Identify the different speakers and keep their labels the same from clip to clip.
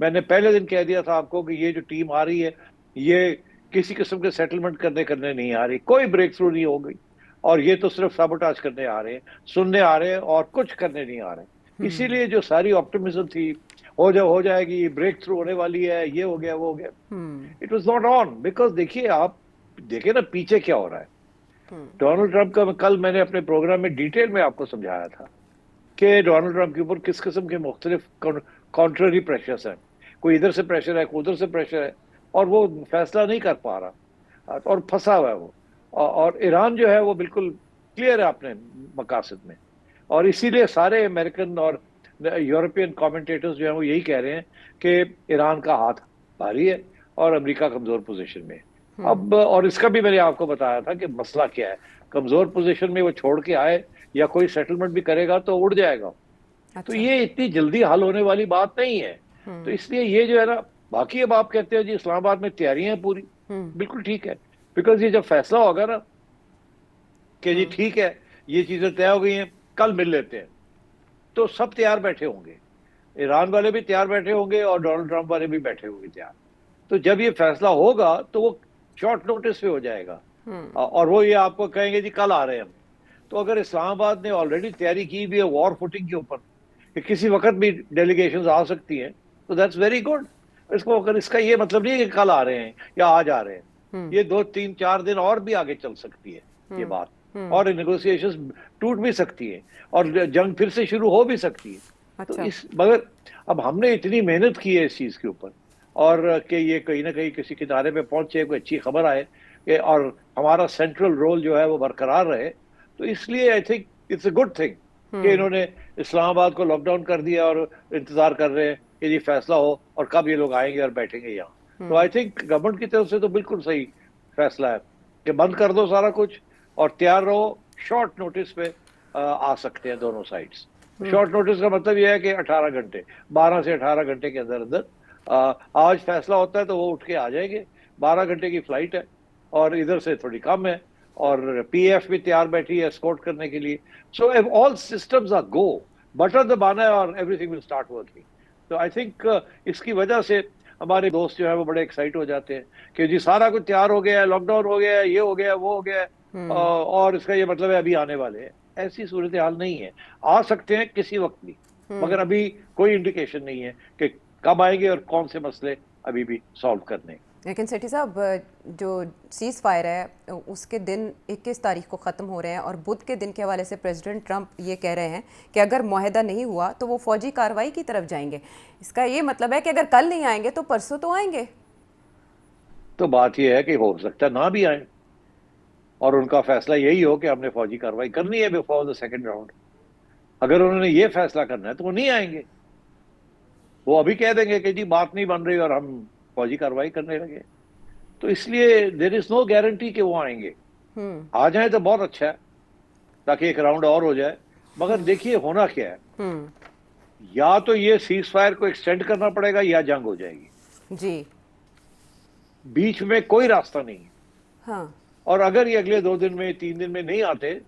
Speaker 1: میں نے پہلے دن کہہ دیا تھا آپ کو کہ یہ جو ٹیم آ رہی ہے یہ کسی قسم کے سیٹلمنٹ کرنے نہیں آ رہی, کوئی بریک تھرو نہیں ہو گئی, اور یہ تو صرف سابوٹاج کرنے آ رہے ہیں, سننے آ رہے ہیں اور کچھ کرنے نہیں آ رہے. اسی لیے جو ساری آپٹیمزم تھی ہو جائے گی, بریک تھرو ہونے والی ہے, یہ ہو گیا وہ ہو گیا, it was not on. Because دیکھیے آپ دیکھیں نا پیچھے کیا ہو رہا ہے. ڈونلڈ ٹرمپ کا کل میں نے اپنے پروگرام میں ڈیٹیل میں آپ کو سمجھایا تھا کہ ڈونلڈ ٹرمپ کے اوپر کس قسم کے مختلف کانٹرری پریشرز ہیں, کوئی ادھر سے پریشر ہے, کوئی ادھر سے پریشر ہے, اور وہ فیصلہ نہیں کر پا رہا اور پھنسا ہوا ہے وہ. اور ایران جو ہے وہ بالکل کلیئر ہے اپنے مقاصد میں, اور اسی لیے سارے امریکن اور یورپین کامنٹیٹرز جو ہیں وہ یہی کہہ رہے ہیں کہ ایران کا ہاتھ بھاری ہے اور امریکہ کمزور پوزیشن میں. اب اور اس کا بھی میں نے آپ کو بتایا تھا کہ مسئلہ کیا ہے, کمزور پوزیشن میں وہ چھوڑ کے آئے یا کوئی سیٹلمنٹ بھی کرے گا تو اڑ جائے گا. تو یہ اتنی جلدی حل ہونے والی بات نہیں ہے. تو اس لیے یہ جو ہے نا, باقی اب آپ کہتے ہیں جی اسلام آباد میں تیاریاں ہیں پوری, بالکل ٹھیک ہے. بیکاز یہ جب فیصلہ ہوگا نا کہ جی ٹھیک ہے یہ چیزیں طے ہو گئی ہیں, کل مل لیتے ہیں, تو سب تیار بیٹھے ہوں گے, ایران والے بھی تیار بیٹھے ہوں گے اور ڈونلڈ ٹرمپ والے بھی بیٹھے ہوں گے تیار. تو جب یہ فیصلہ ہوگا تو وہ شارٹ نوٹس پہ ہو جائے گا, اور وہ یہ آپ کو کہیں گے جی کل آ رہے ہیں ہم. تو اگر اسلام آباد نے آلریڈی تیاری کی بھی ہے وار فوٹنگ کے اوپر کہ کسی وقت بھی ڈیلیگیشنز آ سکتی ہیں, تو دیٹس ویری گڈ. اس کا یہ مطلب نہیں ہے کہ کل آ رہے ہیں یا آج آ رہے ہیں, یہ 2-3-4 دن اور بھی آگے چل سکتی ہے یہ بات, اور نیگوسیشنز ٹوٹ بھی سکتی ہیں اور جنگ پھر سے شروع ہو بھی سکتی ہے. تو مگر اب ہم نے اتنی محنت کی ہے اس چیز کے اوپر, اور کہ یہ کہیں نہ کہیں کسی کنارے پہ پہنچے, کوئی اچھی خبر آئے کہ اور ہمارا سینٹرل رول جو ہے وہ برقرار رہے. تو اس لیے I think it's a good thing کہ انہوں نے اسلام آباد کو لاک ڈاؤن کر دیا اور انتظار کر رہے ہیں کہ یہ فیصلہ ہو اور کب یہ لوگ آئیں گے اور بیٹھیں گے یہاں. تو آئی تھنک گورنمنٹ کی طرف سے تو بالکل صحیح فیصلہ ہے کہ بند کر دو سارا کچھ اور تیار رہو. شارٹ نوٹس پہ آ سکتے ہیں دونوں سائڈس. شارٹ نوٹس کا مطلب یہ ہے کہ 18 گھنٹے 12 سے 18 گھنٹے کے اندر اندر آج فیصلہ ہوتا ہے تو وہ اٹھ کے آ جائیں گے. 12 گھنٹے کی فلائٹ ہے اور ادھر سے تھوڑی کم ہے, اور پی ایف بھی تیار بیٹھی ہے اسکورٹ کرنے کے لیے. سو آل سسٹمز آر گو, بٹن دبانا ہے اور every thing will start working. تو آئی تھنک اس کی وجہ سے ہمارے دوست جو ہے وہ بڑے ایکسائٹ ہو جاتے ہیں کہ جی سارا کچھ تیار ہو گیا ہے, لاک ڈاؤن ہو گیا ہے, یہ ہو گیا وہ ہو گیا ہے, اور اس کا یہ مطلب ہے ابھی آنے والے ہیں. ایسی صورتحال نہیں ہے, آ سکتے ہیں کسی وقت بھی, مگر ابھی کوئی انڈیکیشن نہیں ہے کہ کب آئیں گے اور کون سے مسئلے ابھی بھی سالو کرنے.
Speaker 2: لیکن سیٹھی صاحب جو سیز فائر ہے اس کے دن 21 تاریخ کو ختم ہو رہے ہیں, اور بدھ کے دن کے حوالے سے پریزیڈنٹ ٹرمپ یہ کہہ رہے ہیں کہ اگر معاہدہ نہیں ہوا تو وہ فوجی کارروائی کی طرف جائیں گے. اس کا یہ مطلب ہے کہ اگر کل نہیں آئیں گے تو پرسوں تو آئیں گے.
Speaker 1: تو بات یہ ہے کہ ہو سکتا ہے نہ بھی آئیں, اور ان کا فیصلہ یہی ہو کہ ہم نے فوجی کارروائی کرنی ہے بیفور دا سیکنڈ راؤنڈ. اگر انہوں نے یہ فیصلہ کرنا ہے تو وہ نہیں آئیں گے, وہ ابھی کہہ دیں گے کہ جی بات نہیں بن رہی اور ہم فوجی کارروائی کرنے لگے. تو اس لیے دیر از نو گارنٹی کہ وہ آئیں گے. آ جائیں تو بہت اچھا ہے تاکہ ایک راؤنڈ اور ہو جائے. مگر دیکھیے ہونا کیا ہے, یا تو یہ سیز فائر کو ایکسٹینڈ کرنا پڑے گا یا جنگ ہو جائے گی
Speaker 2: جی,
Speaker 1: بیچ میں کوئی راستہ نہیں ہے.
Speaker 2: ہاں,
Speaker 1: اور اگر یہ اگلے 2 دن میں 3 دن میں نہیں آتے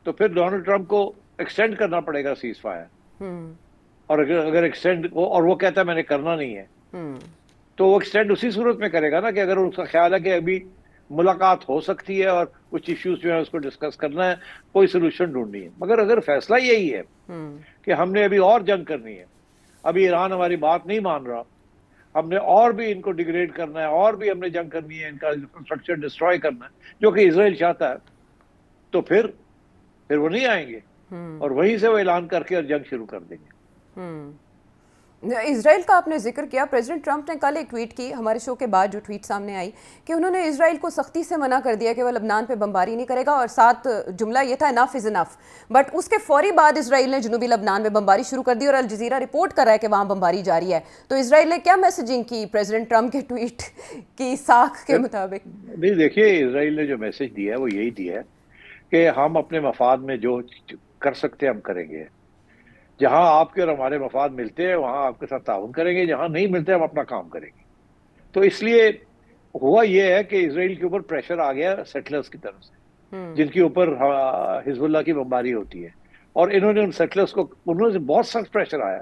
Speaker 1: تو پھر ڈونلڈ ٹرمپ کو ایکسٹینڈ کرنا پڑے گا سیز فائر. اور اگر ایکسٹینڈ اور وہ کہتا ہے میں نے کرنا نہیں ہے, تو وہ ایکسٹینڈ اسی صورت میں کرے گا نا کہ اگر اس کا خیال ہے کہ ابھی ملاقات ہو سکتی ہے اور کچھ ایشوز جو ہیں اس کو ڈسکس کرنا ہے, کوئی سولوشن ڈھونڈنی ہے. مگر اگر فیصلہ یہی ہے کہ ہم نے ابھی اور جنگ کرنی ہے, ابھی ایران ہماری بات نہیں مان رہا, ہم نے اور بھی ان کو ڈیگریڈ کرنا ہے, اور بھی ہم نے جنگ کرنی ہے, ان کا انفراسٹرکچر ڈسٹروائے کرنا ہے جو کہ اسرائیل چاہتا ہے, تو پھر وہ نہیں آئیں گے اور وہیں سے وہ اعلان کر کے اور جنگ شروع کر دیں گے.
Speaker 2: اسرائیل کا آپ نے ذکر کیا. پریزیڈنٹ ٹرمپ نے کل ایک ٹویٹ کی ہمارے شو کے بعد, جو ٹویٹ سامنے آئی کہ انہوں نے اسرائیل کو سختی سے منع کر دیا کہ وہ لبنان پہ بمباری نہیں کرے گا, اور ساتھ جملہ یہ تھا انف از انف. بٹ اس کے فوری بعد اسرائیل نے جنوبی لبنان میں بمباری شروع کر دی, اور الجزیرہ رپورٹ کر رہا ہے کہ وہاں بمباری جاری ہے. تو اسرائیل نے کیا میسجنگ کی پریزیڈنٹ ٹرمپ کے ٹویٹ کی ساکھ کے مطابق؟
Speaker 1: نہیں دیکھیے, اسرائیل نے جو میسج دیا ہے وہ یہی دیا ہے کہ ہم اپنے مفاد میں جو کر سکتے ہیں ہم کریں گے. جہاں آپ کے اور ہمارے مفاد ملتے ہیں وہاں آپ کے ساتھ تعاون کریں گے, جہاں نہیں ملتے ہم اپنا کام کریں گے. تو اس لیے ہوا یہ ہے کہ اسرائیل کے اوپر پریشر آ گیا سیٹلرز کی طرف سے, جن کے اوپر حزب اللہ کی بمباری ہوتی ہے, اور انہوں نے ان سیٹلرز کو, انہوں نے بہت سخت پریشر آیا.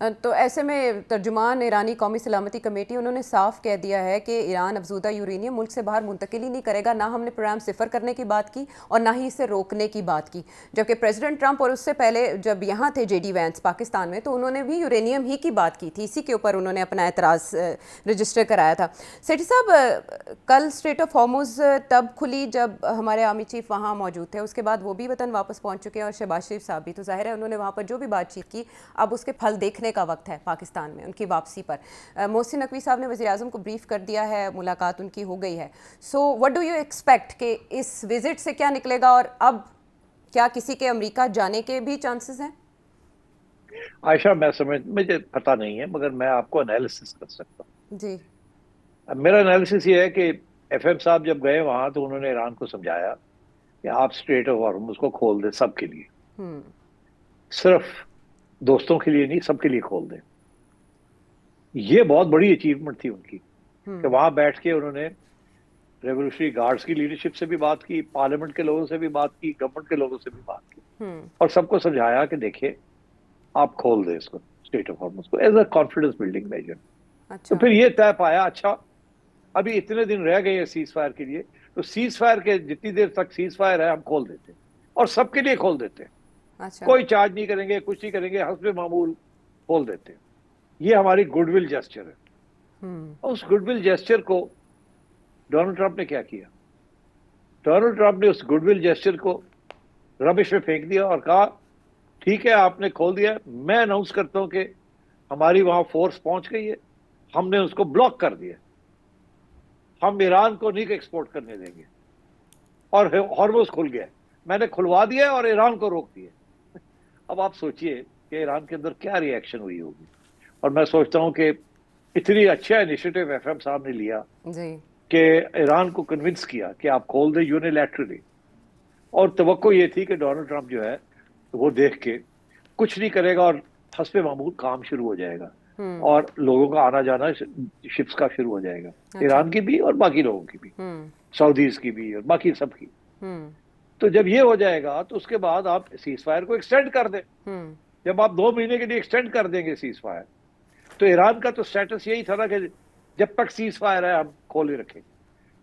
Speaker 2: تو ایسے میں ترجمان ایرانی قومی سلامتی کمیٹی انہوں نے صاف کہہ دیا ہے کہ ایران افزودہ یورینیم ملک سے باہر منتقل ہی نہیں کرے گا. نہ ہم نے پروگرام صفر کرنے کی بات کی اور نہ ہی اسے روکنے کی بات کی. جبکہ پریزیڈنٹ ٹرمپ اور اس سے پہلے جب یہاں تھے جے ڈی وینس پاکستان میں تو انہوں نے بھی یورینیم ہی کی بات کی تھی. اسی کے اوپر انہوں نے اپنا اعتراض رجسٹر کرایا تھا. سیٹھی صاحب کل اسٹریٹ آف ہارموز تب کھلی جب ہمارے آرمی چیف وہاں موجود تھے. اس کے بعد وہ بھی وطن واپس پہنچ چکے ہیں اور شہباز شریف صاحب بھی. تو ظاہر ہے انہوں نے وہاں پر جو بھی بات چیت کی اب اس کے پھل دیکھنے کا وقت ہے پاکستان میں ان کی واپسی پر. محسن نقوی صاحب نے وزیر اعظم کو بریف کر دیا ہے, ملاقات ان کی ہو گئی ہے. So what do you expect کہ اس وزٹ سے کیا نکلے گا, اور اب کیا کسی کے امریکہ جانے کے بھی چانسز ہیں؟
Speaker 1: عائشہ مجھے پتہ نہیں ہے, مگر میں آپ کو انالیسس کر سکتا ہوں.
Speaker 2: جی
Speaker 1: میرا انالیسس یہ ہے کہ ایف ایم صاحب جب گئے وہاں تو انہوں نے ایران کو سمجھایا کہ آپ اسٹریٹ آف ہارمز کو کھول دیں سب کے لیے, صرف دوستوں کے لیے نہیں, سب کے لیے کھول دیں. یہ بہت بڑی اچیومنٹ تھی ان کی کہ وہاں بیٹھ کے انہوں نے ریولوشنری گارڈز کی لیڈرشپ سے بھی بات کی, پارلیمنٹ کے لوگوں سے بھی بات کی, گورنمنٹ کے لوگوں سے بھی بات کی, اور سب کو سمجھایا کہ دیکھیں آپ کھول دیں اس کو, اسٹیٹ آف ہارمز کو, as a confidence building measure. تو پھر یہ طے پایا اچھا ابھی اتنے دن رہ گئے ہیں سیز فائر کے لیے, تو سیز فائر کے جتنی دیر تک سیز فائر ہے ہم کھول دیتے ہیں اور سب کے لیے کھول دیتے ہیں, کوئی چارج نہیں کریں گے, کچھ نہیں کریں گے, حسب معمول کھول دیتے ہیں. یہ ہماری گڈ ول جیسچر ہے. اس گڈ ول جیسچر کو ڈونلڈ ٹرمپ نے کیا کیا؟ ڈونلڈ ٹرمپ نے اس گڈ ول جیسچر کو ربش میں پھینک دیا اور کہا ٹھیک ہے آپ نے کھول دیا, میں اناؤنس کرتا ہوں کہ ہماری وہاں فورس پہنچ گئی ہے, ہم نے اس کو بلاک کر دیا, ہم ایران کو نہیں ایکسپورٹ کرنے دیں گے, اور ہارموز کھل گیا, میں نے کھلوا دیا اور ایران کو روک دیا. اب آپ سوچئے کہ ایران کے اندر کیا ری ایکشن ہوئی ہوگی. اور میں سوچتا ہوں کہ اتنی اچھا انیشیٹو ایف ایم صاحب نے لیا کہ ایران کو کنونس کیا کہ آپ کھول دیں یونیلیٹرلی, اور توقع یہ تھی کہ ڈونلڈ ٹرمپ جو ہے وہ دیکھ کے کچھ نہیں کرے گا اور حسب معمول کام شروع ہو جائے گا اور لوگوں کا آنا جانا شپس کا شروع ہو جائے گا, ایران کی بھی اور باقی لوگوں کی بھی, سعودیز کی بھی اور باقی سب کی. تو جب یہ ہو جائے گا تو اس کے بعد آپ سیز فائر کو ایکسٹینڈ کر دیں. جب آپ 2 مہینے کے لیے ایکسٹینڈ کر دیں گے سیز فائر, تو ایران کا تو سٹیٹس یہی تھا نا کہ جب تک سیز فائر ہے ہم کھولے رکھیں.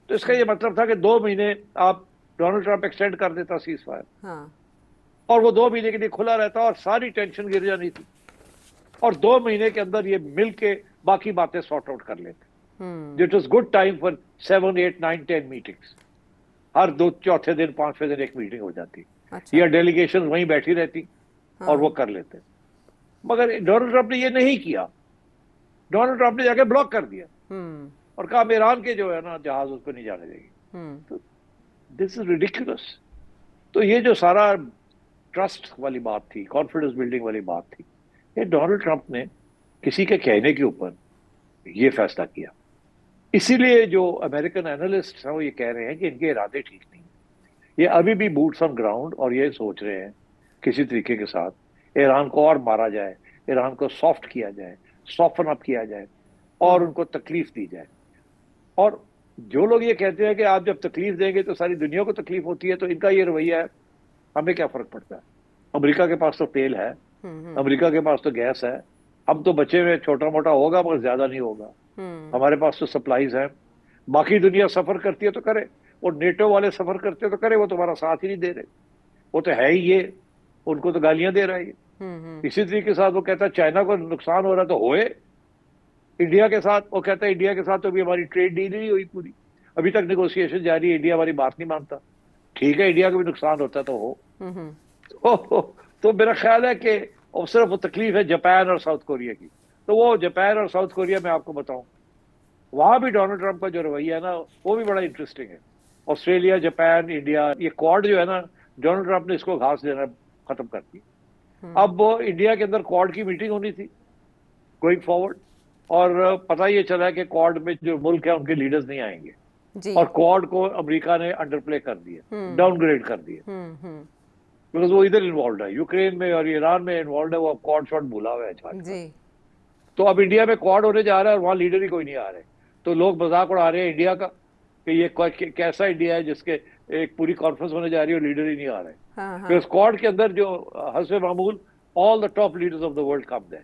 Speaker 1: تو اس کا یہ مطلب تھا کہ 2 مہینے آپ ڈونلڈ ٹرمپ ایکسٹینڈ کر دیتا سیز فائر, اور وہ 2 مہینے کے لیے کھلا رہتا اور ساری ٹینشن گر جانی تھی, اور 2 مہینے کے اندر یہ مل کے باقی باتیں سارٹ آؤٹ کر لیتے. It was good time for 7, 8, 9, 10 meetings. ہر 2 چوتھے دن 5ویں دن ایک میٹنگ ہو جاتی, یا ڈیلیگیشن وہیں بیٹھی رہتی اور وہ کر لیتے. مگر ڈونلڈ ٹرمپ نے یہ نہیں کیا. ڈونلڈ ٹرمپ نے جا کے بلاک کر دیا اور کہا ایران کے جو ہے نا جہاز اس کو نہیں جانے دے گی. دس از ریڈیکولس. تو یہ جو سارا ٹرسٹ والی بات تھی, کانفیڈنس بلڈنگ والی بات تھی, یہ ڈونلڈ ٹرمپ نے کسی کے کہنے کے اوپر یہ فیصلہ کیا. اسی لیے جو امریکن اینالسٹ ہیں وہ یہ کہہ رہے ہیں کہ ان کے ارادے ٹھیک نہیں. یہ ابھی بھی بوٹس آن گراؤنڈ, اور یہ سوچ رہے ہیں کسی طریقے کے ساتھ ایران کو اور مارا جائے, ایران کو سافٹ کیا جائے, سافن اپ کیا جائے اور ان کو تکلیف دی جائے. اور جو لوگ یہ کہتے ہیں کہ آپ جب تکلیف دیں گے تو ساری دنیا کو تکلیف ہوتی ہے, تو ان کا یہ رویہ ہے ہمیں کیا فرق پڑتا ہے, امریکہ کے پاس تو تیل ہے, امریکہ کے پاس تو گیس ہے, ہم تو بچے میں چھوٹا موٹا ہوگا مگر زیادہ نہیں ہوگا, ہمارے پاس تو سپلائیز ہیں. باقی دنیا سفر کرتی ہے تو کرے, اور نیٹو والے سفر کرتے تو کرے, وہ تمہارا ساتھ ہی نہیں دے رہے, وہ تو ہے ہی یہ, ان کو تو گالیاں دے رہا ہے. اسی طریقے کے ساتھ وہ کہتا ہے چائنا کو نقصان ہو رہا ہے تو ہوئے, انڈیا کے ساتھ وہ کہتا ہے انڈیا کے ساتھ تو ابھی ہماری ٹریڈ ڈیل نہیں ہوئی پوری, ابھی تک نیگوسیشن جاری ہے, انڈیا ہماری بات نہیں مانتا. ٹھیک ہے انڈیا کو بھی نقصان ہوتا ہے تو ہو. تو میرا خیال ہے کہ صرف وہ تکلیف ہے جاپان اور ساؤتھ کوریا کی. تو وہ جاپان اور ساؤتھ کوریا میں آپ کو بتاؤں, وہاں بھی ڈونلڈ ٹرمپ کا جو رویہ ہے نا وہ بھی بڑا انٹرسٹنگ ہے. آسٹریلیا, جاپان, انڈیا, یہ کوڈ جو ہے نا ڈونلڈ ٹرمپ نے اس کو گھاس دینا ختم کر دی. اب وہ انڈیا کے اندر کوڈ کی میٹنگ ہونی تھی گوئنگ فارورڈ, اور پتہ یہ چلا کہ کوڈ میں جو ملک ہے ان کے لیڈرز نہیں آئیں گے, اور کوڈ کو امریکہ نے انڈر پلے کر دیا, ڈاؤن گریڈ کر دیا, بیکاز وہ ادھر انوالوڈ ہے, یوکرین میں اور ایران میں انوالوڈ ہے, وہ اب کوڈ شاٹ بھولا ہوا ہے. تو اب انڈیا میں کوڈ ہونے جا رہا ہے اور وہاں لیڈر ہی کوئی نہیں آ رہے, تو لوگ مذاق اڑا رہے ہیں انڈیا کا کہ یہ کیسا انڈیا ہے جس کے ایک پوری کانفرنس ہونے جا رہی ہے اور لیڈر ہی نہیں آ رہے. اس کوڈ کے اندر جو حسب معمول all the top leaders of the world come there.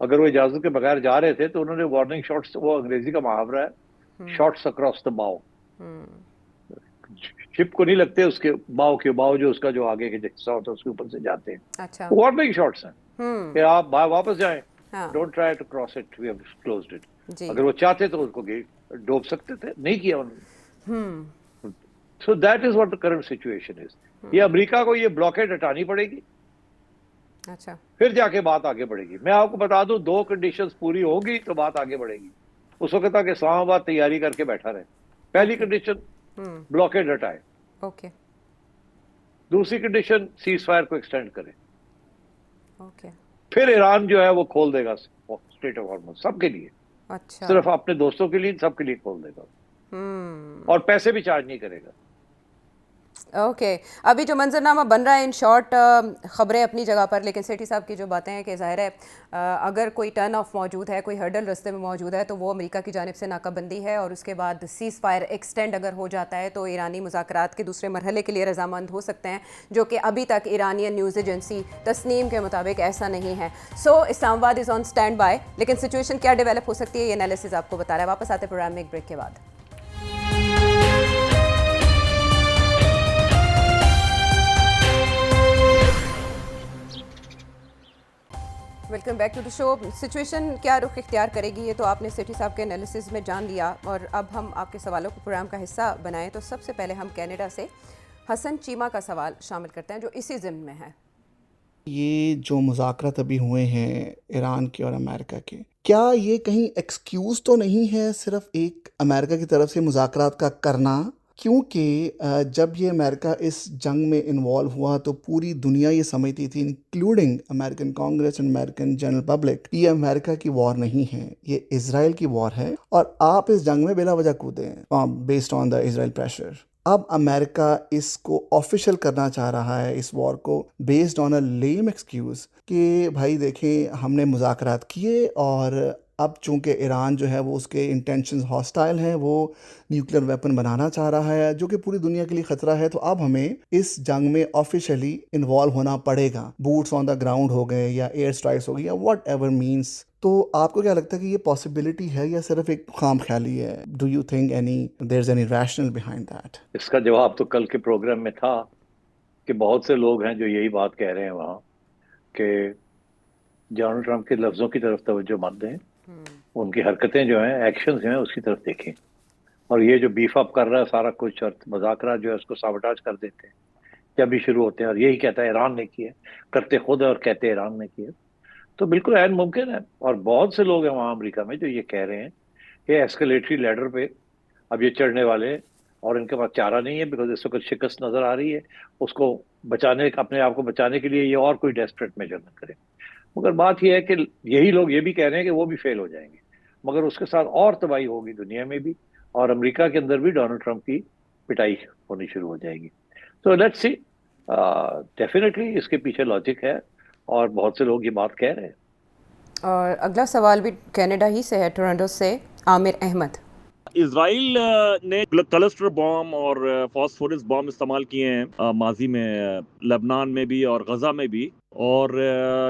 Speaker 1: اگر وہ اجازت کے بغیر جا رہے تھے تو انہوں نے وارننگ شاٹس, وہ انگریزی کا محاورہ ہے, شاٹس اکراس دا باؤ, شپ کو نہیں لگتے اس کے باؤ کے, باؤ جو اس کا جو آگے کے حصہ ہوتا ہے اس کے اوپر سے جاتے ہیں,
Speaker 2: اچھا
Speaker 1: وارننگ شاٹس ہیں کہ آپ واپس جائیں,
Speaker 2: ہاں
Speaker 1: don't try to cross it, we have closed it.
Speaker 2: جی
Speaker 1: اگر وہ چاہتے تو اس کو ڈوب سکتے تھے, نہیں کیا انہوں نے. So that is what the current situation is. یہ امریکہ کو یہ بلاکیڈ ہٹانی پڑے گی,
Speaker 2: اچھا
Speaker 1: پھر جا کے بات آگے بڑھے گی. میں آپ کو بتا دوں 2 کنڈیشنز پوری ہوگی تو بات آگے بڑھے گی. اس وقت تک اسلام آباد تیاری کر کے بیٹھا رہے. پہلی کنڈیشن بلاکیڈ ہٹائے,
Speaker 2: اوکے
Speaker 1: دوسری کنڈیشن سیز فائر کو ایکسٹینڈ کرے,
Speaker 2: اوکے
Speaker 1: پھر ایران جو ہے وہ کھول دے گا اسٹریٹ آف ہارمز سب کے لیے,
Speaker 2: اچھا
Speaker 1: صرف اپنے دوستوں کے لیے, سب کے لیے کھول دے گا اور پیسے بھی چارج نہیں کرے گا.
Speaker 2: اوکے ابھی جو منظرنامہ بن رہا ہے ان شارٹ خبریں اپنی جگہ پر, لیکن سیٹھی صاحب کی جو باتیں ہیں کہ ظاہر ہے اگر کوئی ٹرن آف موجود ہے, کوئی ہرڈل رستے میں موجود ہے تو وہ امریکہ کی جانب سے ناکہ بندی ہے, اور اس کے بعد سیز فائر ایکسٹینڈ اگر ہو جاتا ہے تو ایرانی مذاکرات کے دوسرے مرحلے کے لیے رضامند ہو سکتے ہیں, جو کہ ابھی تک ایرانین نیوز ایجنسی تسنیم کے مطابق ایسا نہیں ہے. سو اسلام آباد از آن اسٹینڈ بائی, لیکن سچویشن کیا ڈیولپ ہو سکتی ہے یہ انالیسز آپ کو بتا رہا ہے. واپس آتے پروگرام میں ایک بریک کے بعد. Welcome back to the show. Situation کیا رخ اختیار کرے گی یہ تو آپ نے سیٹھی صاحب کے انالیسز میں جان لیا, اور اب ہم آپ کے سوالوں کو پروگرام کا حصہ بنائیں. تو سب سے پہلے ہم کینیڈا سے حسن چیمہ کا سوال شامل کرتے ہیں جو اسی ضمن میں ہے.
Speaker 3: یہ جو مذاکرات ابھی ہوئے ہیں ایران کے اور امریکہ کے, کیا یہ کہیں ایکسکیوز تو نہیں ہے صرف ایک امریکہ کی طرف سے مذاکرات کا کرنا؟ کیونکہ جب یہ امریکہ اس جنگ میں انوالو ہوا تو پوری دنیا یہ سمجھتی تھی, including American Congress and American general public, یہ امریکہ کی وار نہیں ہے, یہ اسرائیل کی وار ہے, اور آپ اس جنگ میں بلا وجہ کودے ہیں based on the Israel pressure. اب امریکہ اس کو آفیشیل کرنا چاہ رہا ہے اس وار کو بیسڈ آن اے لیم ایکسکیوز کہ بھائی دیکھیں ہم نے مذاکرات کیے, اور اب چونکہ ایران جو ہے وہ اس کے انٹینشنز ہاسٹائل ہیں, وہ نیوکلیر ویپن بنانا چاہ رہا ہے جو کہ پوری دنیا کے لیے خطرہ ہے, تو اب ہمیں اس جنگ میں آفیشیلی انوالو ہونا پڑے گا. بوٹس آن دا گراؤنڈ ہو گئے یا ایئر اسٹرائکس ہو گئی یا واٹ ایور مینس. تو آپ کو کیا لگتا ہے کہ یہ پاسبلٹی ہے یا صرف ایک خام خیالی ہے؟ Do you think there is any rational behind that?
Speaker 1: اس کا جواب تو کل کے پروگرام میں تھا کہ بہت سے لوگ ہیں جو یہی بات کہہ رہے ہیں وہاں کہ ڈونلڈ ٹرمپ کے لفظوں کی طرف توجہ مت دیں, ان کی حرکتیں جو ہیں, ایکشنز جو ہیں اس کی طرف دیکھیں, اور یہ جو بیف اپ کر رہا ہے سارا کچھ اور مذاکرات جو ہے اس کو سابوٹاج کر دیتے ہیں جب بھی شروع ہوتے ہیں, اور یہی کہتا ہے ایران نے کیا, کرتے خود ہے اور کہتے ایران نے کیا. تو بالکل عین ممکن ہے, اور بہت سے لوگ ہیں وہاں امریکہ میں جو یہ کہہ رہے ہیں کہ ایسکلیٹری لیڈر پہ اب یہ چڑھنے والے, اور ان کے پاس چارہ نہیں ہے بیکاز اس وقت شکست نظر آ رہی ہے, اس کو بچانے, اپنے آپ کو بچانے کے لیے یہ اور کوئی ڈیسپریٹ میجر نہ کرے. مگر بات یہ ہے کہ یہی لوگ یہ بھی کہہ رہے ہیں کہ وہ بھی فیل ہو جائیں گے, مگر اس کے ساتھ اور تباہی ہوگی دنیا میں بھی, اور امریکہ کے اندر بھی ڈونلڈ ٹرمپ کی پٹائی ہونی شروع ہو جائے گی. تو لیٹس سی, ڈیفینیٹلی اس کے پیچھے لاجک ہے اور بہت سے لوگ یہ بات کہہ رہے ہیں.
Speaker 2: اور اگلا سوال بھی کینیڈا ہی سے ہے, ٹورنٹو سے عامر احمد.
Speaker 4: اسرائیل نے کلسٹر بام اور فاسفورس بام استعمال کیے ہیں ماضی میں, لبنان میں بھی اور غزہ میں بھی, اور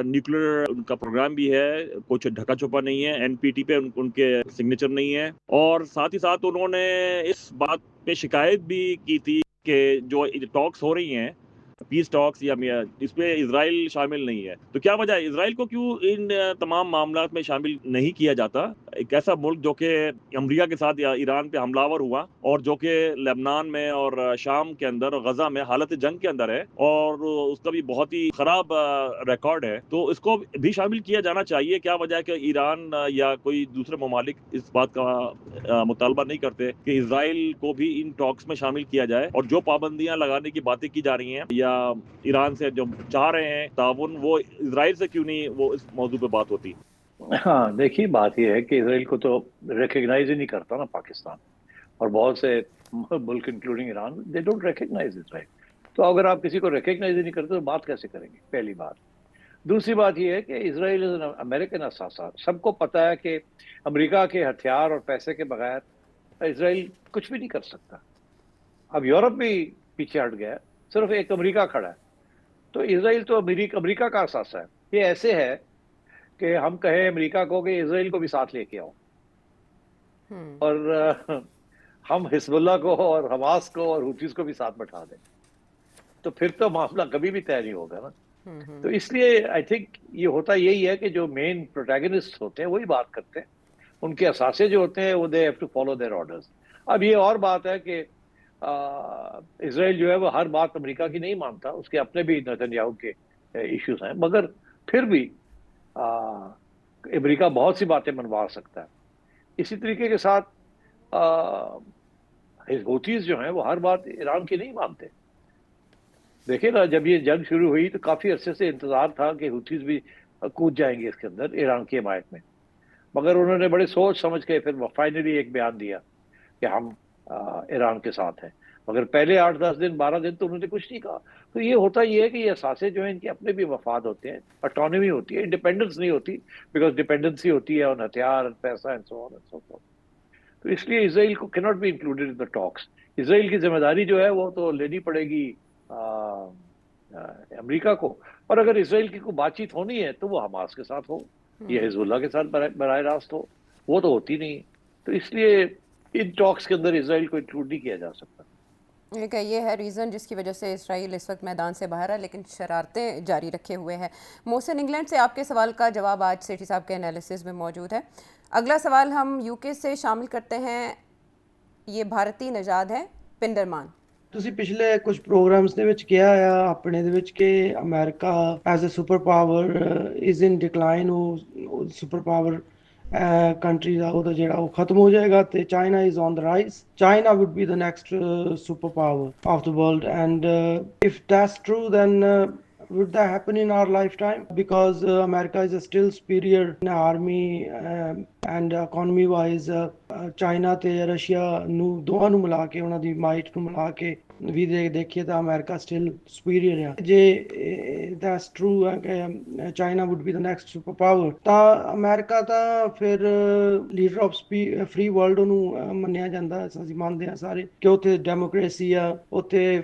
Speaker 4: نیوکلیر ان کا پروگرام بھی ہے, کچھ ڈھکا چھپا نہیں ہے, این پی ٹی پہ ان کے سگنیچر نہیں ہے. اور ساتھ ہی ساتھ انہوں نے اس بات پہ شکایت بھی کی تھی کہ جو ٹاکس ہو رہی ہیں پیس ٹاکس یا اس پہ اسرائیل شامل نہیں ہے. تو کیا وجہ ہے اسرائیل کو کیوں ان تمام معاملات میں شامل نہیں کیا جاتا؟ ایک ایسا ملک جو کہ امریکہ کے ساتھ یا ایران پہ حملہ آور ہوا, اور جو کہ لبنان میں اور شام کے اندر, غزہ میں حالت جنگ کے اندر ہے, اور اس کا بھی بہت ہی خراب ریکارڈ ہے, تو اس کو بھی شامل کیا جانا چاہیے. کیا وجہ ہے کہ ایران یا کوئی دوسرے ممالک اس بات کا مطالبہ نہیں کرتے کہ اسرائیل کو بھی ان ٹاکس میں شامل کیا جائے, اور جو پابندیاں لگانے کی باتیں کی جا رہی ہیں یا ایران سے جو چاہ رہے ہیں تعاون, وہ اسرائیل سے کیوں نہیں وہ اس موضوع پہ بات ہوتی؟
Speaker 1: ہاں دیکھیے, بات یہ ہے کہ اسرائیل کو تو ریکگنائز ہی نہیں کرتا نا پاکستان, اور بہت سے ملک including Iran, they don't recognize Israel. تو اگر آپ کسی کو ریکگنائز ہی نہیں کرتے تو بات کیسے کریں گے, پہلی بات. دوسری بات یہ ہے کہ اسرائیل از این امریکن اساسا. سب کو پتہ ہے کہ امریکہ کے ہتھیار اور پیسے کے بغیر اسرائیل کچھ بھی نہیں کر سکتا. اب یورپ بھی پیچھے ہٹ گیا, صرف ایک امریکہ کھڑا ہے. تو اسرائیل تو امریکہ کا اساسا ہے. یہ ایسے ہے کہ ہم کہیں امریکہ کو کہ اسرائیل کو بھی ساتھ لے کے آؤ، اور ہم حزب اللہ کو اور حماس کو اور حوثیز کو بھی ساتھ بٹھا دیں، تو پھر تو معاملہ کبھی بھی طے نہیں ہوگا نا. تو اس لیے آئی تھنک یہ ہوتا یہی ہے کہ جو مین پروٹیگنسٹ ہوتے ہیں وہی بات کرتے ہیں، ان کے اثاثے جو ہوتے ہیں وہ they have to follow their orders. اب یہ اور بات ہے کہ اسرائیل جو ہے وہ ہر بات امریکہ کی نہیں مانتا، اس کے اپنے بھی نتنیاہو کے ایشوز ہیں، مگر پھر بھی امریکہ بہت سی باتیں منوا سکتا ہے. اسی طریقے کے ساتھ حوثیز جو ہیں وہ ہر بات ایران کی نہیں مانتے. دیکھیں نا، جب یہ جنگ شروع ہوئی تو کافی عرصے سے انتظار تھا کہ حوثیز بھی کود جائیں گے اس کے اندر ایران کی حمایت میں، مگر انہوں نے بڑے سوچ سمجھ کے پھر فائنلی ایک بیان دیا کہ ہم ایران کے ساتھ ہیں، مگر پہلے 8-10 دن 12 دن تو انہوں نے کچھ نہیں کہا. تو یہ ہوتا یہ ہے کہ یہ اثاثے جو ہیں ان کے اپنے بھی مفاد ہوتے ہیں، اٹانومی ہوتی ہے، انڈیپینڈنس نہیں ہوتی، بیکاز ڈیپینڈنسی ہوتی ہے آن ہتھیار، پیسہ and so on and so forth. تو اس لیے اسرائیل کو کیناٹ بی انکلوڈیڈ ان دا ٹاکس. اسرائیل کی ذمہ داری جو ہے وہ تو لینی پڑے گی امریکہ کو، اور اگر اسرائیل کی کوئی بات چیت ہونی ہے تو وہ حماس کے ساتھ ہو یا حزب اللہ کے ساتھ براہ راست ہو، وہ تو ہوتی نہیں. تو اس لیے ان ٹاکس کے اندر اسرائیل کو انکلوڈ نہیں کیا جا سکتا.
Speaker 2: یہ ہے ریزن جس کی وجہ سے اسرائیل اس وقت میدان سے باہر ہے، لیکن شرارتیں جاری رکھے ہوئے ہیں. محسن انگلینڈ سے آپ کے سوال کا جواب آج سیٹھی صاحب کے انالیسز میں موجود ہے. اگلا سوال ہم یو کے سے شامل کرتے ہیں. یہ بھارتی نژاد ہے پنڈرمان.
Speaker 5: ਤੁਸੀਂ ਪਿਛਲੇ ਕੁਝ ਪ੍ਰੋਗਰਾਮਸ ਦੇ ਵਿੱਚ ਕਿਹਾ ਆ ਆਪਣੇ ਦੇ ਵਿੱਚ ਕਿ America as a super power is in decline, ਉਹ ਸੁਪਰ ਪਾਵਰ ਕੰਟਰੀ ਦਾ ਉਹਦਾ ਜਿਹੜਾ ਉਹ ਖਤਮ ਹੋ ਜਾਏਗਾ ਤੇ China is on the rise. China would be the next super power of the world, and if that's true then would that happen in our lifetime? Because America is still superior in army and economy wise. China ਤੇ Russia ਨੂੰ ਦੋਵਾਂ ਨੂੰ ਮਿਲਾ ਕੇ, ਉਹਨਾਂ ਦੀ might ਨੂੰ ਮਿਲਾ ਕੇ ਵੀ ਦੇਖੀਏ ਤਾਂ ਅਮਰੀਕਾ ਸਟਿਲ ਸੁਪੀਰੀਅਰ ਆ. ਜੇ ਦੈਟਸ ਟਰੂ ਹੈ ਕਿ China would be the next super power, ਤਾਂ ਅਮਰੀਕਾ ਤਾਂ ਫਿਰ ਲੀਡਰ ਆਫ ਫ੍ਰੀ ਵਰਲਡ ਉਹਨੂੰ ਮੰਨਿਆ ਜਾਂਦਾ. ਅਸੀਂ ਮੰਨਦੇ ਹਾਂ ਸਾਰੇ ਕਿ ਉੱਥੇ ਡੈਮੋਕ੍ਰੇਸੀ ਆ, ਉੱਥੇ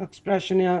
Speaker 5: ਐਕਸਪ੍ਰੈਸ਼ਨ ਆ,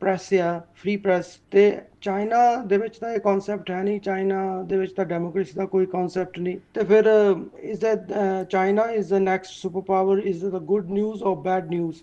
Speaker 5: ਪ੍ਰੈਸ ਆ, ਫ੍ਰੀ ਪ੍ਰੈਸ. ਤੇ ਚਾਈਨਾ ਦੇ ਵਿੱਚ ਤਾਂ ਇਹ ਕਨਸੈਪਟ ਹੈ ਨਹੀਂ. ਚਾਈਨਾ ਦੇ ਵਿੱਚ ਤਾਂ ਡੈਮੋਕ੍ਰੇਸੀ ਦਾ ਕੋਈ ਕਨਸੈਪਟ ਨਹੀਂ. ਤੇ ਫਿਰ is that China is the next super power, is the good news ਔਰ ਬੈਡ ਨਿਊਜ਼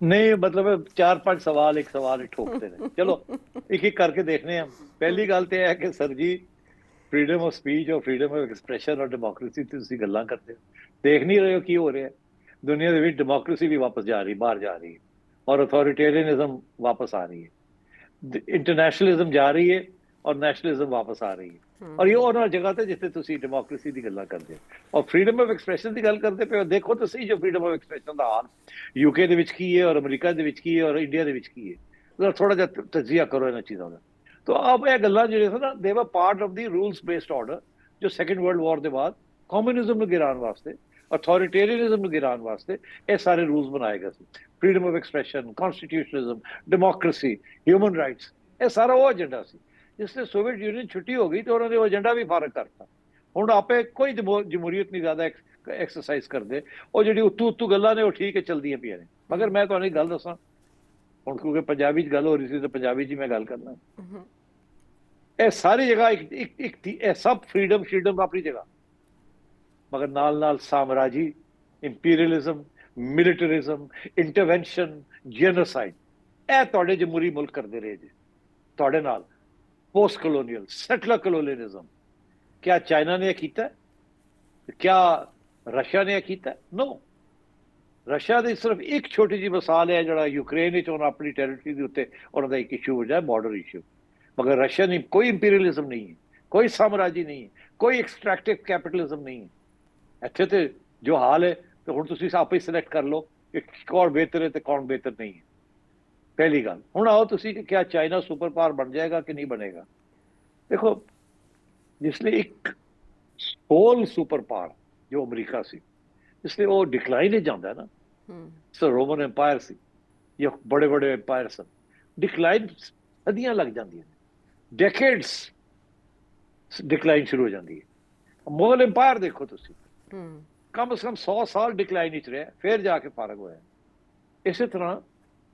Speaker 1: نہیں مطلب 4-5 سوال ایک سوال ٹھوکتے رہے. چلو ایک ایک کر کے دیکھنے ہیں. پہلی گل تو یہ ہے کہ سر جی فریڈم آف سپیچ اور فریڈم آف ایکسپریشن اور ڈیموکریسی تسی گلاں کرتے ہو، دیکھ نہیں رہے ہو کی ہو رہا ہے. دنیا دے وچ ڈیموکریسی بھی واپس جا رہی، باہر جا رہی ہے، اور اتھارٹیرینزم واپس آ رہی ہے، انٹرنیشنلزم جا رہی ہے اور نیشنلزم واپس آ رہی ہے. اور یہ اور جگہ تے جتنے تسی ڈیموکریسی دی گلاں کرتے ہو اور فریڈم آف ایکسپریشن دی گل کرتے پے ہو. دیکھو تو صحیح جو فریڈم آف ایکسپریشن دا حال یو کے دے وچ کی ہے اور امریکہ دے وچ کی ہے اور انڈیا دے وچ کی ہے. تھوڑا جہا تجزیہ کرو انہاں چیزاں دا. تو اب یہ گلاں جڑے نا دے ور part of the rules based order جو سیکنڈ ورلڈ وار دے بعد کمیونزم نو گراؤن واسطے، اتھارٹیرینزم نو گراؤن واسطے یہ سارے رولز بنائے گئے. Freedom of expression, constitutionalism, democracy, human rights, یہ سارا وہ ایجنڈا سی. جس سے سوویت یونین چھٹی ہو گئی تو انہوں نے وہ ایجنڈا بھی فارغ کرتا. ہوں آپ کوئی جمہوریت نہیں زیادہ ایکسرسائز کرتے. وہ جڑی اتو گلاں نے وہ ٹھیک ہے چلدی پیا نے. مگر میں تمہیں گل دساں ہوں، کیونکہ پنجابی گل ہو رہی سی تو پنجابی میں گل کرنا. یہ ساری جگہ سب فریڈم اپنی جگہ، مگر نال سامراجی، امپیریلزم، ملٹرزم، انٹروینشن، جینوسائڈ، اے تواڈے جمہوری ملک کرتے رہے جی تواڈے نال. پوسٹ کلونیل سیٹلر کلونیلزم کیا چائنا نے کیتا ہے؟ کیا رشیا نے کیتا ہے؟ نو. رشیا دی صرف ایک چھوٹی جی مثال ہے جڑا یوکرین وچ اپنی ٹیریٹری دے اوتے انہاں دا ایک ایشو ہو جائے، بارڈر ایشو. مگر رشیا نے کوئی امپیریلزم نہیں ہے، کوئی سامراجی نہیں ہے، کوئی ایکسٹریکٹو کیپٹلزم نہیں ہے. ایتھے تے جو حال ہے تو ہن تسی آپ ہی سلیکٹ کر لو کہ کون بہتر ہے تے کون بہتر نہیں ہے. پہلی گل ہوں آؤ تسی کہ کیا چائنا سپر پاور بن جائے گا کہ نہیں بنے گا. دیکھو جس لیے ایک ہول سپر پاور جو امریکہ سی اس لیے وہ ڈکلائن ہی جانا ہے نا. رومن امپائر سی یا بڑے بڑے امپائر سن، ڈکلائن صدیاں لگ جاندی ہیں، ڈیکیڈز ڈکلائن شروع ہو جاندی ہے. مغل امپائر دیکھو تسی کم از کم 100 سال ڈکلائن وچ رہے پھر جا کے فارغ ہویا. اسی طرح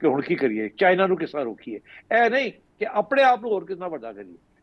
Speaker 1: ਕਿ ਹੁਣ ਕੀ ਕਰੀਏ, ਚਾਈਨਾ ਨੂੰ ਕਿਸ ਤਰ੍ਹਾਂ ਰੋਕੀਏ। ਇਹ ਨਹੀਂ ਕਿ ਆਪਣੇ ਆਪ ਨੂੰ ਹੋਰ ਕਿਸ ਤਰ੍ਹਾਂ ਵੱਡਾ ਕਰੀਏ,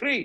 Speaker 1: 3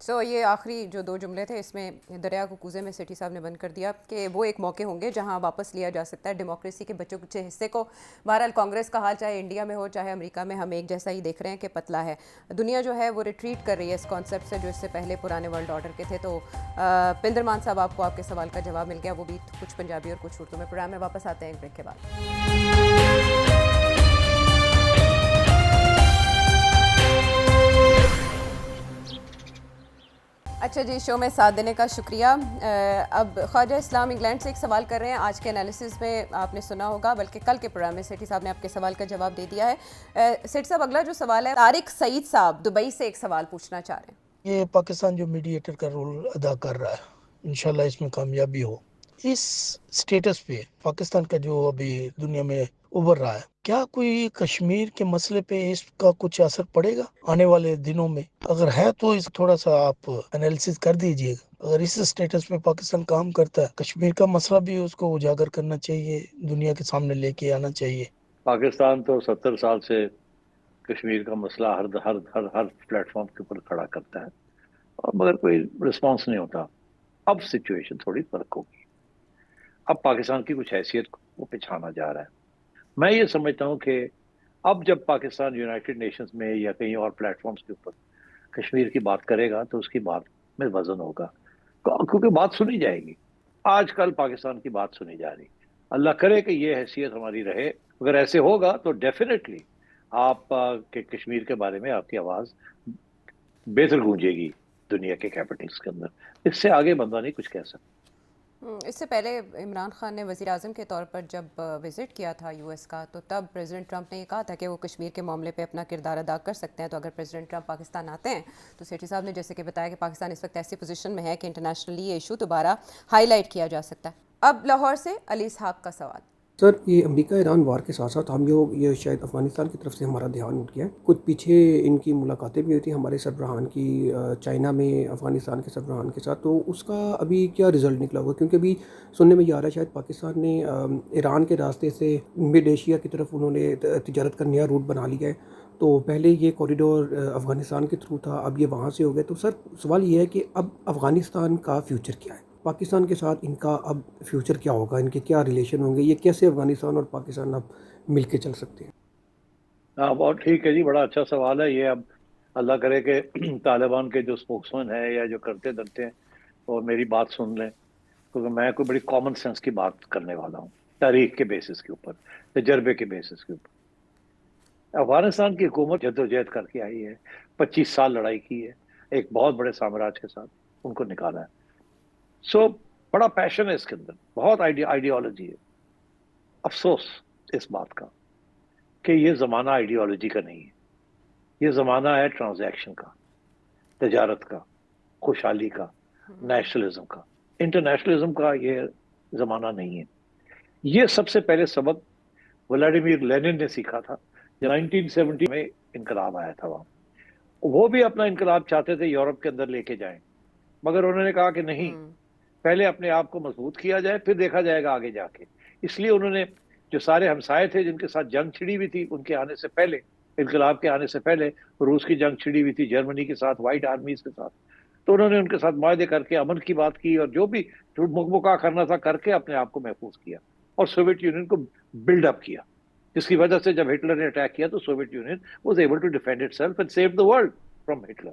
Speaker 2: سو یہ آخری جو 2 جملے تھے اس میں دریا کو کوزے میں سیٹھی صاحب نے بند کر دیا کہ وہ ایک موقع ہوں گے جہاں واپس لیا جا سکتا ہے ڈیموکریسی کے بچوں کچے حصے کو. بہرحال کانگریس کا حال چاہے انڈیا میں ہو چاہے امریکہ میں ہم ایک جیسا ہی دیکھ رہے ہیں کہ پتلا ہے. دنیا جو ہے وہ ریٹریٹ کر رہی ہے اس کانسیپٹ سے جو اس سے پہلے پرانے ورلڈ آرڈر کے تھے. تو پندرمان صاحب آپ کو آپ کے سوال کا جواب مل گیا, وہ بھی کچھ پنجابی اور کچھ اردو میں. پروگرام میں واپس آتے ہیں ایک بریک کے بعد. اچھا جی, شو میں ساتھ دینے کا شکریہ. اب خواجہ اسلام انگلینڈ سے ایک سوال کر رہے ہیں. آج کے انالیسز میں آپ نے سنا ہوگا, بلکہ کل کے پروگرام میں سیٹھی صاحب نے آپ کے سوال کا جواب دے دیا ہے. سیٹھی صاحب اگلا جو سوال ہے, طارق سعید صاحب دبئی سے ایک سوال پوچھنا چاہ رہے ہیں.
Speaker 6: یہ پاکستان جو میڈیٹر کا رول ادا کر رہا ہے, انشاءاللہ اس میں کامیابی ہو. اس سٹیٹس پہ پاکستان کا جو ابھی دنیا میں ابھر رہا ہے, کیا کوئی کشمیر کے مسئلے پہ اس کا کچھ اثر پڑے گا آنے والے دنوں میں؟ اگر ہے تو اس تھوڑا سا آپ انالیسس کر دیجئے گا. اگر اس سٹیٹس پہ پاکستان کام کرتا ہے, کشمیر کا مسئلہ بھی اس کو اجاگر کرنا چاہیے, دنیا کے سامنے لے کے آنا چاہیے.
Speaker 1: پاکستان تو 70 سال سے کشمیر کا مسئلہ ہر پلیٹ فارم کے اوپر کھڑا کرتا ہے, اور مگر کوئی رسپانس نہیں ہوتا. اب سچویشن تھوڑی فرق ہوگی. اب پاکستان کی کچھ حیثیت کو پچھانا جا رہا ہے. میں یہ سمجھتا ہوں کہ اب جب پاکستان یونائٹڈ نیشنز میں یا کہیں اور پلیٹ فارمز کے اوپر کشمیر کی بات کرے گا تو اس کی بات میں وزن ہوگا, کیونکہ بات سنی جائے گی. آج کل پاکستان کی بات سنی جا رہی. اللہ کرے کہ یہ حیثیت ہماری رہے. اگر ایسے ہوگا تو ڈیفینیٹلی آپ کے کشمیر کے بارے میں آپ کی آواز بہتر گونجے گی دنیا کے کیپٹلز کے اندر. اس سے آگے بندہ نہیں کچھ کہہ سکتا.
Speaker 2: اس سے پہلے عمران خان نے وزیر اعظم کے طور پر جب وزٹ کیا تھا یو ایس کا, تو تب پریزیڈنٹ ٹرمپ نے یہ کہا تھا کہ وہ کشمیر کے معاملے پہ اپنا کردار ادا کر سکتے ہیں. تو اگر پریزیڈنٹ ٹرمپ پاکستان آتے ہیں تو سیٹھی صاحب نے جیسے کہ بتایا کہ پاکستان اس وقت ایسی پوزیشن میں ہے کہ انٹرنیشنلی یہ ایشو دوبارہ ہائی لائٹ کیا جا سکتا ہے. اب لاہور سے علی اسحاق کا سوال.
Speaker 7: سر, یہ امریکہ ایران وار کے ساتھ ساتھ ہم لوگ یہ شاید افغانستان کی طرف سے ہمارا دھیان اٹھ گیا ہے. کچھ پیچھے ان کی ملاقاتیں بھی ہوئی تھیں ہمارے سربراہان کی چائنا میں افغانستان کے سربراہان کے ساتھ, تو اس کا ابھی کیا رزلٹ نکلا ہوگا؟ کیونکہ ابھی سننے میں یہ آ رہا ہے شاید پاکستان نے ایران کے راستے سے مڈ ایشیا کی طرف انہوں نے تجارت کا نیا روٹ بنا لیا ہے. تو پہلے یہ کوریڈور افغانستان کے تھرو تھا, اب یہ وہاں سے ہو گیا. تو سر سوال یہ ہے کہ اب افغانستان کا فیوچر کیا ہے؟ پاکستان کے ساتھ ان کا اب فیوچر کیا ہوگا؟ ان کے کیا ریلیشن ہوں گے؟ یہ کیسے افغانستان اور پاکستان اب مل کے چل سکتے ہیں؟
Speaker 1: ہاں, بہت ٹھیک ہے جی, بڑا اچھا سوال ہے یہ. اب اللہ کرے کہ طالبان کے جو سپوکسمین ہیں یا جو کرتے دھرتے ہیں اور میری بات سن لیں, کیونکہ میں کوئی بڑی کامن سینس کی بات کرنے والا ہوں, تاریخ کے بیسس کے اوپر, تجربے کے بیسس کے اوپر. افغانستان کی حکومت جدوجہد کر کے آئی ہے, 25 سال لڑائی کی ہے, ایک بہت بڑے سامراج کے ساتھ ان کو نکالا ہے. سو بڑا پیشن ہے اس کے اندر, بہت آئیڈیالوجی ہے. افسوس اس بات کا کہ یہ زمانہ آئیڈیالوجی کا نہیں ہے, یہ زمانہ ہے ٹرانزیکشن کا, تجارت کا, خوشحالی کا, نیشنلزم کا. انٹرنیشنلزم کا یہ زمانہ نہیں ہے. یہ سب سے پہلے سبق ولاڈیمیر لینن نے سیکھا تھا جب 1970 میں انقلاب آیا تھا. وہاں وہ بھی اپنا انقلاب چاہتے تھے یورپ کے اندر لے کے جائیں, مگر انہوں نے کہا کہ نہیں, پہلے اپنے آپ کو مضبوط کیا جائے پھر دیکھا جائے گا آگے جا کے. اس لیے انہوں نے جو سارے ہمسائے تھے جن کے ساتھ جنگ چھڑی ہوئی تھی ان کے آنے سے پہلے, انقلاب کے آنے سے پہلے روس کی جنگ چھڑی ہوئی تھی جرمنی کے ساتھ, وائٹ آرمیز کے ساتھ, تو انہوں نے ان کے ساتھ معاہدے کر کے امن کی بات کی اور جو بھی مکمکا کرنا تھا کر کے اپنے آپ کو محفوظ کیا اور سوویت یونین کو بلڈ اپ کیا, جس کی وجہ سے جب ہٹلر نے اٹیک کیا تو Soviet Union was able to defend itself and save the world from Hitler.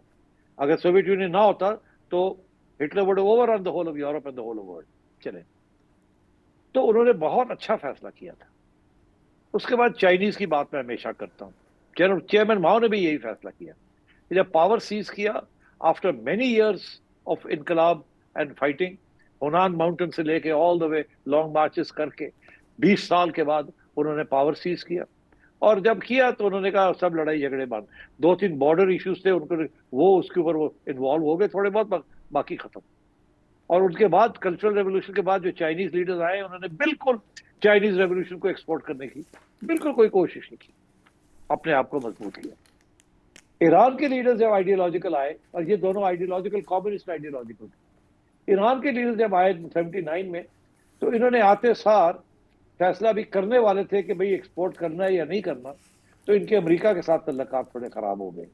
Speaker 1: اگر سوویت یونین نہ ہوتا تو Hitler would overrun the whole of Europe and the whole of world. چلے, تو انہوں نے بہت اچھا فیصلہ کیا تھا. اس کے بعد چائنیز کی بات میں ہمیشہ کرتا ہوں, چیئرمین ماؤ نے بھی یہی فیصلہ کیا کہ جب پاور سیز کیا آفٹر مینی ایئرس آف انقلاب اینڈ فائٹنگ, ہونان ماؤنٹین سے لے کے آل دا وے لانگ مارچز کر کے 20 سال کے بعد انہوں نے پاور سیز کیا. اور جب کیا تو انہوں نے کہا سب لڑائی جھگڑے بند, 2-3 بارڈر ایشوز تھے ان کو وہ اس کے اوپر وہ انوالو ہو گئے تھوڑے بہت, باقی ختم. اور ان کے بعد کلچرل ریولوشن کے بعد جو چائنیز لیڈرز آئے انہوں نے بالکل چائنیز ریولوشن کو ایکسپورٹ کرنے کی بالکل کوئی کوشش نہیں کی, اپنے آپ کو مضبوط کیا. ایران کے لیڈرز جب آئیڈیالوجیکل آئے, اور یہ دونوں آئیڈیالوجیکل کمیونسٹ آئیڈیالوجیکل تھے, ایران کے لیڈرز جب آئے 79 میں تو انہوں نے آتے سار فیصلہ بھی کرنے والے تھے کہ بھئی ایکسپورٹ کرنا ہے یا نہیں کرنا, تو ان کے امریکہ کے ساتھ تعلقات تھوڑے خراب ہو گئے.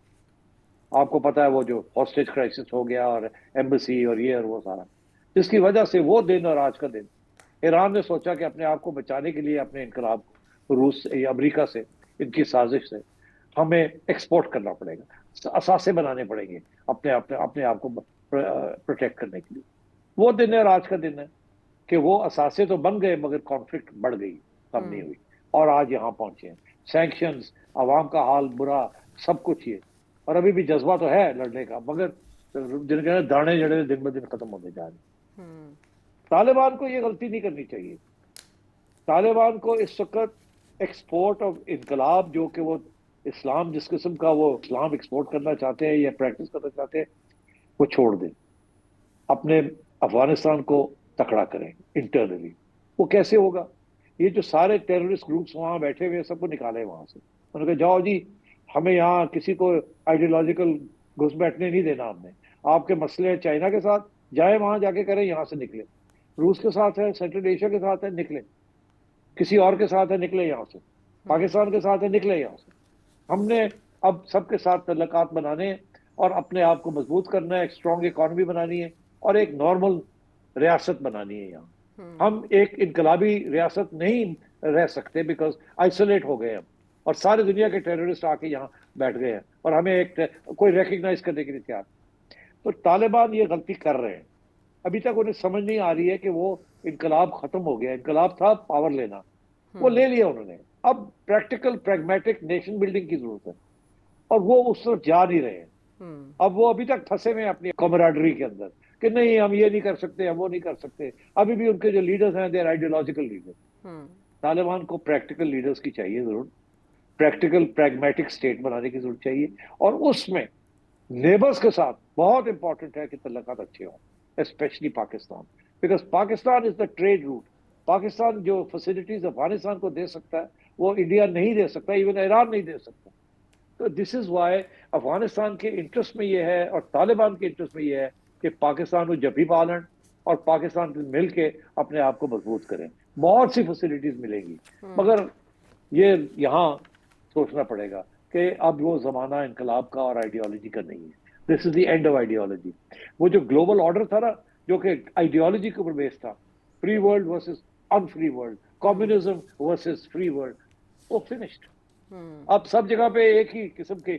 Speaker 1: آپ کو پتا ہے وہ جو ہاسٹیج کرائسس ہو گیا اور ایمبسی اور یہ اور وہ سارا، جس کی وجہ سے وہ دن اور آج کا دن ایران نے سوچا کہ اپنے آپ کو بچانے کے لیے اپنے انقلاب روس یا امریکہ سے ان کی سازش سے ہمیں ایکسپورٹ کرنا پڑے گا، اثاثے بنانے پڑیں گے اپنے آپ کو پروٹیکٹ کرنے کے لیے. وہ دن ہے اور آج کا دن ہے کہ وہ اثاثے تو بن گئے مگر کانفلکٹ بڑھ گئی، کم نہیں ہوئی، اور آج یہاں پہنچے ہیں. سینکشنز، عوام کا حال برا، سب کچھ یہ، اور ابھی بھی جذبہ تو ہے لڑنے کا، مگر جن کے دانے جڑے دن بہ دن ختم ہوتے جا رہے ہیں. طالبان کو یہ غلطی نہیں کرنی چاہیے. طالبان کو اس وقت ایکسپورٹ آف انقلاب، جو کہ وہ اسلام جس قسم کا وہ اسلام ایکسپورٹ کرنا چاہتے ہیں یا پریکٹس کرنا چاہتے ہیں، وہ چھوڑ دیں. اپنے افغانستان کو تکڑا کریں انٹرنلی. وہ کیسے ہوگا؟ یہ جو سارے ٹیررسٹ گروپس وہاں بیٹھے ہوئے سب کو نکالے وہاں سے. انہوں نے کہا جاؤ جی، ہمیں یہاں کسی کو آئیڈیولوجیکل گھس بیٹھنے نہیں دینا. ہم نے آپ کے مسئلے چائنا کے ساتھ جائیں، وہاں جا کے کریں، یہاں سے نکلیں. روس کے ساتھ ہے، سینٹرل ایشیا کے ساتھ ہے، نکلیں. کسی اور کے ساتھ ہے، نکلے یہاں سے. پاکستان کے ساتھ ہے، نکلے یہاں سے. ہم نے اب سب کے ساتھ تعلقات بنانے ہیں اور اپنے آپ کو مضبوط کرنا ہے، ایک اسٹرانگ اکانومی بنانی ہے اور ایک نارمل ریاست بنانی ہے. یہاں ہم ایک انقلابی ریاست نہیں رہ سکتے بیکاز آئسولیٹ ہو گئے ہم، اور ساری دنیا کے ٹیررسٹ آ کے یہاں بیٹھ گئے ہیں اور ہمیں ایک کوئی ریکگنائز کرنے کے لیے تیار. تو طالبان یہ غلطی کر رہے ہیں. ابھی تک انہیں سمجھ نہیں آ رہی ہے کہ وہ انقلاب ختم ہو گیا. انقلاب تھا پاور لینا، وہ لے لیا انہوں نے. اب پریکٹیکل پریگمیٹک نیشن بلڈنگ کی ضرورت ہے، اور وہ اس طرف جا نہیں رہے ہیں. اب وہ ابھی تک پھنسے ہوئے ہیں اپنی کامراڈری کے اندر کہ نہیں ہم یہ نہیں کر سکتے، ہم وہ نہیں کر سکتے. ابھی بھی ان کے جو لیڈرز ہیں they are ideological leader. Taliban کو پریکٹیکل لیڈرز کی چاہیے ضرور، پریکٹیکل پریگمیٹک اسٹیٹ بنانے کی ضرورت چاہیے، اور اس میں نیبرز کے ساتھ بہت امپورٹنٹ ہے کہ تعلقات اچھے ہوں، especially Pakistan, because Pakistan is the trade route. Pakistan جو فیسلٹیز افغانستان کو دے سکتا ہے وہ انڈیا نہیں دے سکتا، ایون ایران نہیں دے سکتا. تو دس از وائی افغانستان کے انٹرسٹ میں یہ ہے اور طالبان کے انٹرسٹ میں یہ ہے کہ پاکستان کو جبھی پالن اور پاکستان سے مل کے اپنے آپ کو مضبوط کریں. بہت سی فیسلٹیز ملیں گی، مگر یہ یہاں سوچنا پڑے گا کہ اب وہ زمانہ انقلاب کا اور آئیڈیالوجی کا نہیں ہے. دس از دی اینڈ آف آئیڈیالوجی. وہ جو گلوبل آرڈر تھا نا، جو کہ آئیڈیالوجی کے اوپر بیس تھا، free world versus unfree world, communism versus free world, وہ فنشڈ. اب سب جگہ پہ ایک ہی قسم کی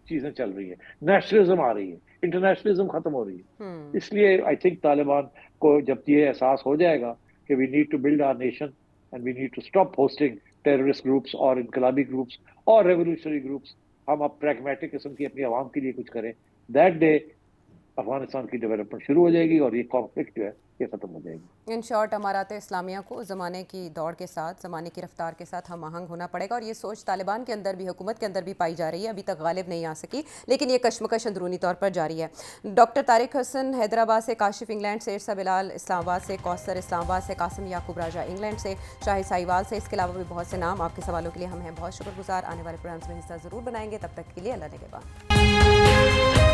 Speaker 1: چیزیں چل رہی ہیں. نیشنلزم آ رہی ہے، انٹرنیشنلزم ختم ہو رہی ہے. اس لیے آئی تھنک طالبان کو جب یہ احساس ہو جائے گا کہ we need to build our nation and we need to stop hosting terrorist groups اور انقلابی گروپس اور ریولیوشنری گروپس، ہم اب پریگمیٹک قسم کی اپنی عوام کے لیے کچھ کریں، دیٹ ڈے افغانستان کی ڈیولپمنٹ شروع ہو جائے گی اور یہ کانفلکٹ جو ہے یہ ختم ہو جائے گی.
Speaker 2: ان شارٹ امارات اسلامیہ کو زمانے کی دوڑ کے ساتھ، زمانے کی رفتار کے ساتھ ہم آہنگ ہونا پڑے گا، اور یہ سوچ طالبان کے اندر بھی، حکومت کے اندر بھی پائی جا رہی ہے. ابھی تک غالب نہیں آ سکی، لیکن یہ کشمکش اندرونی طور پر جاری ہے. ڈاکٹر طارق حسن حیدرآباد سے، کاشف انگلینڈ سے، ارسا بلال اسلام آباد سے، کوثر اسلام آباد سے، قاسم یعقوب راجہ انگلینڈ سے، شاہد سائیوال سے، اس کے علاوہ بھی بہت سے نام. آپ کے سوالوں کے لیے ہم ہیں بہت شکر گزار. آنے والے پروگرامز میں حصہ ضرور بنائیں گے. تب تک کے لیے اللہ نگہبان.